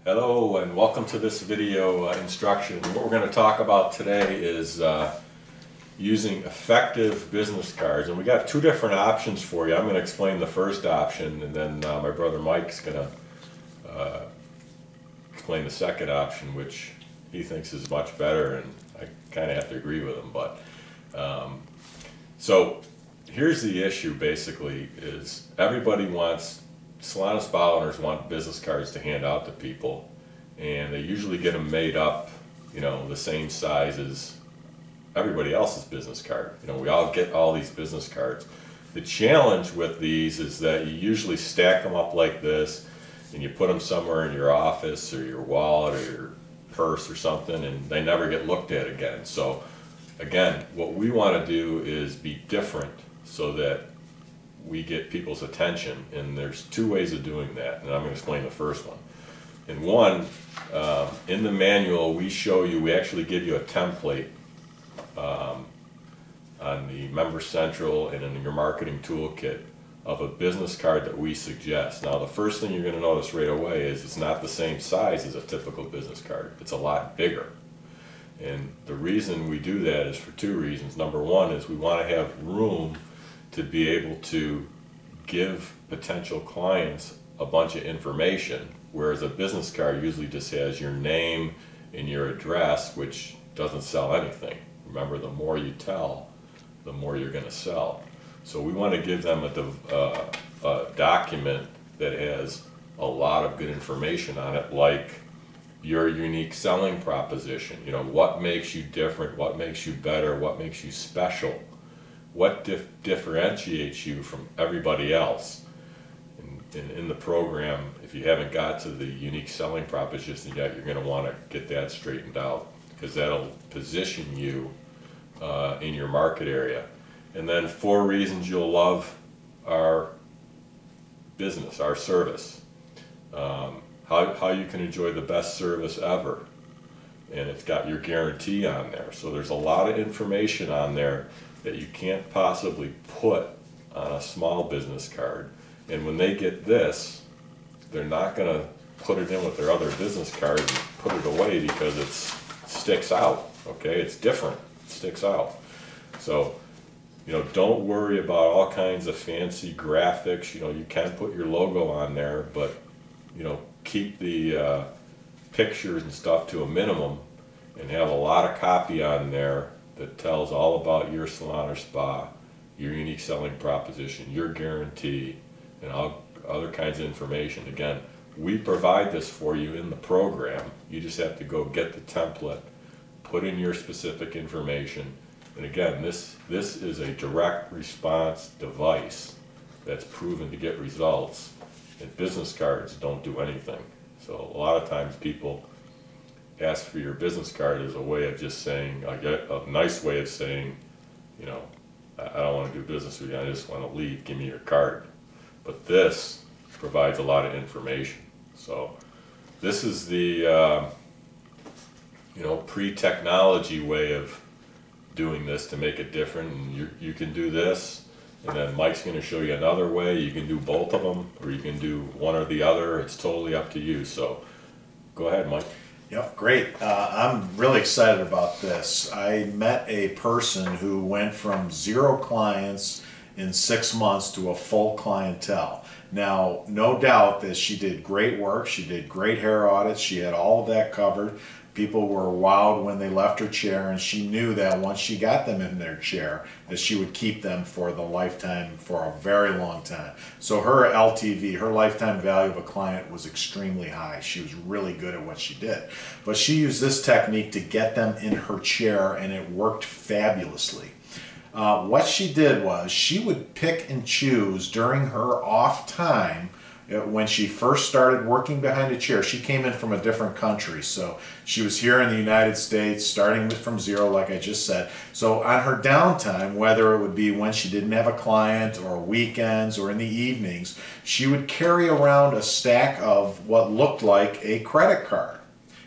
Hello and welcome to this video instruction. What we're going to talk about today is using effective business cards, and we got two different options for you. I'm going to explain the first option, and then my brother Mike's going to explain the second option, which he thinks is much better, and I kind of have to agree with him. But so here's the issue basically is everybody wants, salon and spa owners want business cards to hand out to people, and they usually get them made up, you know, the same size as everybody else's business card. You know, we all get all these business cards. The challenge with these is that you usually stack them up like this, and you put them somewhere in your office or your wallet or your purse or something, and they never get looked at again. So again, what we want to do is be different so that we get people's attention, and there's two ways of doing that, and I'm going to explain the first one. In one, in the manual we show you, we actually give you a template on the Member Central and in your marketing toolkit of a business card that we suggest. Now the first thing you're going to notice right away is it's not the same size as a typical business card. It's a lot bigger. And the reason we do that is for two reasons. Number one is we want to have room to be able to give potential clients a bunch of information, whereas a business card usually just has your name and your address, which doesn't sell anything. Remember, the more you tell, the more you're going to sell. So we want to give them a document that has a lot of good information on it, like your unique selling proposition. You know, what makes you different, what makes you better, what makes you special, what differentiates you from everybody else. In the program, if you haven't got to the unique selling proposition yet, you're going to want to get that straightened out, because that'll position you in your market area. And then 4 reasons you'll love our business, our service. How you can enjoy the best service ever. And it's got your guarantee on there. So there's a lot of information on there that you can't possibly put on a small business card. And when they get this, they're not going to put it in with their other business cards and put it away, because it sticks out. Okay, it's different, it sticks out. So, you know, don't worry about all kinds of fancy graphics. You know, you can put your logo on there, but, you know, keep the pictures and stuff to a minimum, and have a lot of copy on there that tells all about your salon or spa, your unique selling proposition, your guarantee, and all other kinds of information. Again, we provide this for you in the program. You just have to go get the template, put in your specific information, and again, this is a direct response device that's proven to get results, and business cards don't do anything. So a lot of times people ask for your business card as a way of just saying, a nice way of saying, you know, I don't want to do business with you, I just want to leave, give me your card. But this provides a lot of information. So this is the you know, pre-technology way of doing this to make it different. And you can do this, and then Mike's going to show you another way. You can do both of them, or you can do one or the other. It's totally up to you. So go ahead, Mike. Yep, great. I'm really excited about this. I met a person who went from 0 clients in 6 months to a full clientele. Now, no doubt that she did great work. She did great hair audits. She had all of that covered. People were wowed when they left her chair, and she knew that once she got them in their chair, that she would keep them for the lifetime, for a very long time. So her LTV, her lifetime value of a client, was extremely high. She was really good at what she did. But she used this technique to get them in her chair, and it worked fabulously. What she did was she would pick and choose during her off time. When she first started working behind a chair, she came in from a different country. So she was here in the United States, starting from 0, like I just said. So on her downtime, whether it would be when she didn't have a client, or weekends, or in the evenings, she would carry around a stack of what looked like a credit card.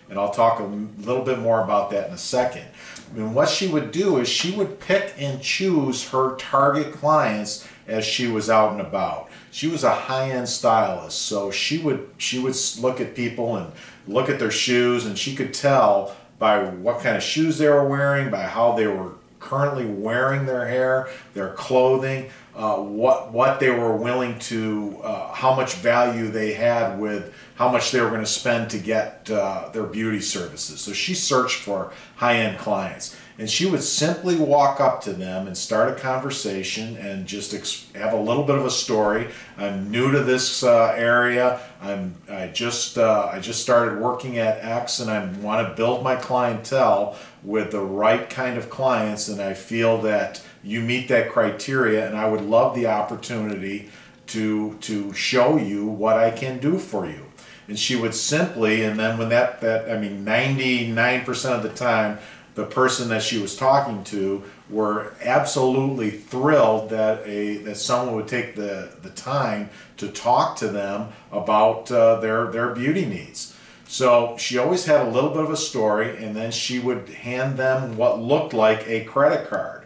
And I'll talk a little bit more about that in a second. And what she would do is she would pick and choose her target clients as she was out and about. She was a high-end stylist, so she would look at people and look at their shoes, and she could tell by what kind of shoes they were wearing, by how they were currently wearing their hair, their clothing, what they were willing to, how much value they had with how much they were going to spend to get their beauty services. So she searched for high-end clients, and she would simply walk up to them and start a conversation and just have a little bit of a story. I'm new to this area. I just started working at X, and I want to build my clientele with the right kind of clients, and I feel that you meet that criteria, and I would love the opportunity to show you what I can do for you. And she would simply, and then when I mean 99% of the time, the person that she was talking to were absolutely thrilled that someone would take the time to talk to them about their beauty needs. So she always had a little bit of a story, and then she would hand them what looked like a credit card.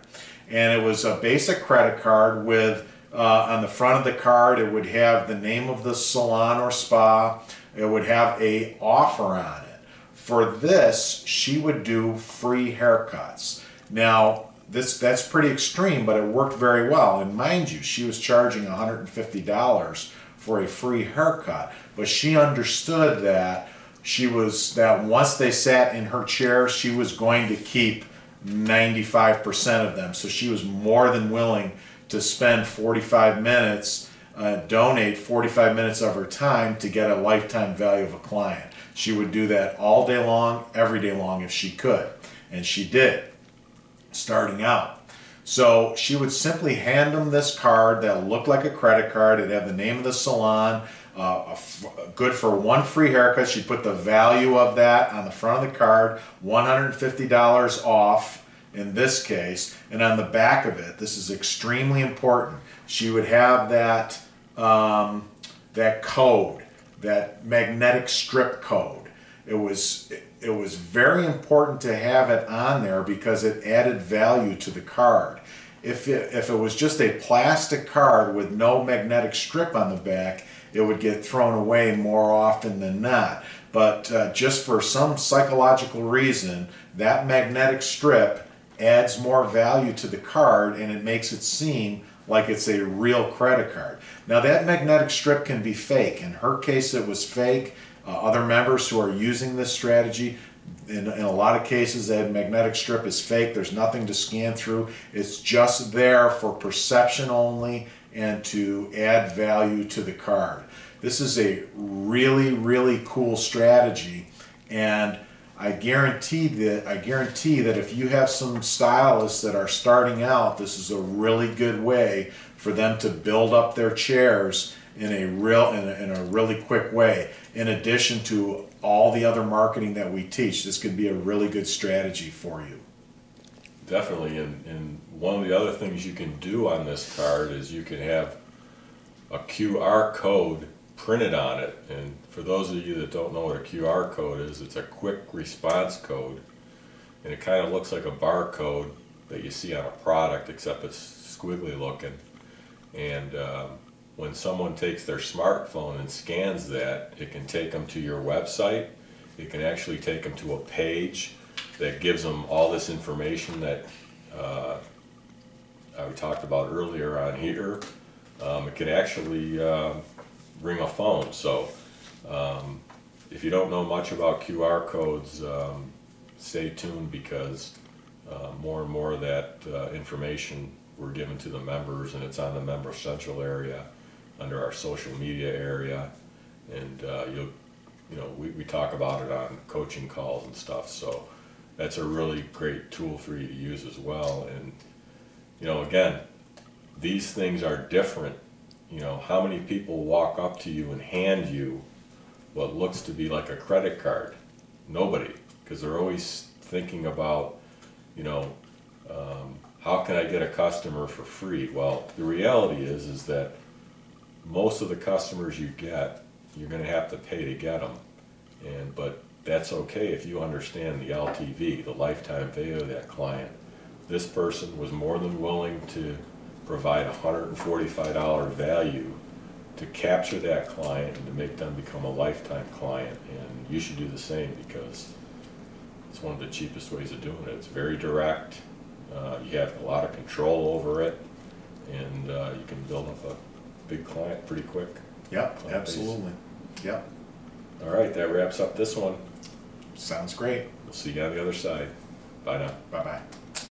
And it was a basic credit card with, on the front of the card, it would have the name of the salon or spa. It would have an offer on it. For this, she would do free haircuts. Now, that's pretty extreme, but it worked very well. And mind you, she was charging $150 for a free haircut. But she understood that once they sat in her chair, she was going to keep 95% of them. So she was more than willing to spend 45 minutes, donate 45 minutes of her time to get a lifetime value of a client. She would do that all day long, every day long if she could. And she did, starting out. So she would simply hand them this card that looked like a credit card. It'd have the name of the salon, good for one free haircut. She'd put the value of that on the front of the card, $150 off in this case. And on the back of it, this is extremely important, she would have that, that code, that magnetic strip code. It was very important to have it on there because it added value to the card. If it was just a plastic card with no magnetic strip on the back, it would get thrown away more often than not. But just for some psychological reason, that magnetic strip adds more value to the card, and it makes it seem like it's a real credit card. Now that magnetic strip can be fake. In her case it was fake. Other members who are using this strategy, in a lot of cases that magnetic strip is fake. There's nothing to scan through. It's just there for perception only and to add value to the card. This is a really, really cool strategy, and I guarantee that if you have some stylists that are starting out, this is a really good way for them to build up their chairs in a really quick way. In addition to all the other marketing that we teach, this could be a really good strategy for you. Definitely, and one of the other things you can do on this card is you can have a QR code printed on it. And for those of you that don't know what a QR code is, it's a quick response code, and it kind of looks like a barcode that you see on a product, except it's squiggly looking. And when someone takes their smartphone and scans that, it can take them to your website. It can actually take them to a page that gives them all this information that I talked about earlier on here. It can actually ring a phone. So if you don't know much about QR codes, stay tuned, because more and more of that information we're given to the members, and it's on the Member Central area under our social media area, and we talk about it on coaching calls and stuff. So that's a really great tool for you to use as well. And again, these things are different. How many people walk up to you and hand you what looks to be like a credit card? Nobody, because they're always thinking about, how can I get a customer for free? Well, the reality is that most of the customers you get, you're going to have to pay to get them. But that's okay if you understand the LTV, the lifetime value of that client. This person was more than willing to provide $145 value to capture that client and to make them become a lifetime client. And you should do the same, because it's one of the cheapest ways of doing it. It's very direct. You have a lot of control over it, and you can build up a big client pretty quick. Yep, absolutely. Yep. All right, that wraps up this one. Sounds great. We'll see you on the other side. Bye now. Bye-bye.